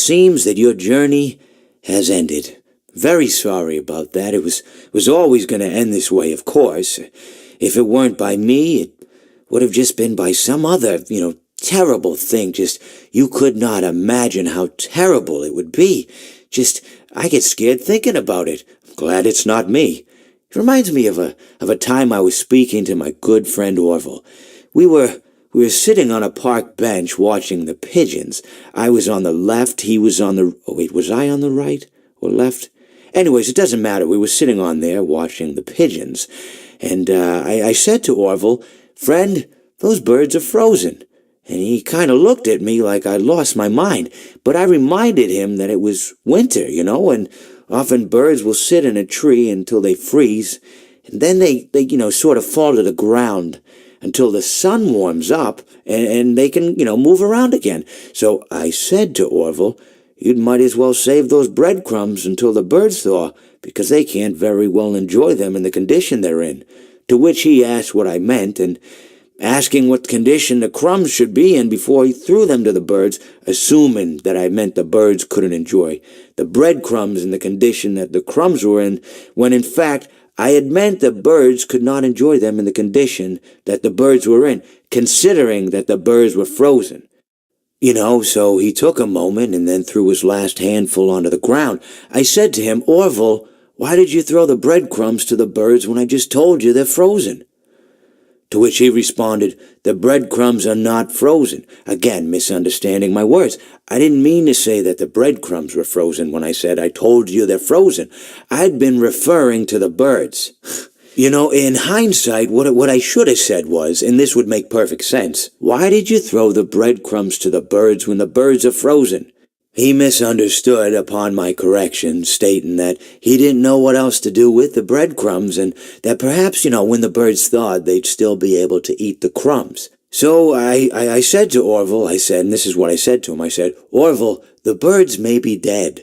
seems that your journey has ended. Very sorry about that. It was always going to end this way, of course. If it weren't by me, it would have just been by some other, terrible thing. Just, you could not imagine how terrible it would be. Just, I get scared thinking about it. I'm glad it's not me. It reminds me of a time I was speaking to my good friend Orville. We were sitting on a park bench watching the pigeons. I was on the left, he was on the... Oh, wait, was I on the right or left? Anyways, it doesn't matter. We were sitting on there watching the pigeons. And I said to Orville, "Friend, those birds are frozen." And he kind of looked at me like I'd lost my mind. But I reminded him that it was winter, and often birds will sit in a tree until they freeze. And then they sort of fall to the ground until the sun warms up and they can, move around again. So I said to Orville, "You might as well save those breadcrumbs until the birds thaw, because they can't very well enjoy them in the condition they're in." To which he asked what I meant, and asking what condition the crumbs should be in before he threw them to the birds, assuming that I meant the birds couldn't enjoy the breadcrumbs in the condition that the crumbs were in, when in fact I had meant the birds could not enjoy them in the condition that the birds were in, considering that the birds were frozen. So he took a moment and then threw his last handful onto the ground. I said to him, "Orville, why did you throw the breadcrumbs to the birds when I just told you they're frozen?" To which he responded, "The breadcrumbs are not frozen." Again, misunderstanding my words. I didn't mean to say that the breadcrumbs were frozen when I said I told you they're frozen. I'd been referring to the birds. In hindsight, what I should have said was, and this would make perfect sense, "Why did you throw the breadcrumbs to the birds when the birds are frozen?" He misunderstood upon my correction, stating that he didn't know what else to do with the breadcrumbs, and that perhaps, when the birds thawed, they'd still be able to eat the crumbs. So I said to Orville, and this is what I said to him, I said, "Orville, the birds may be dead."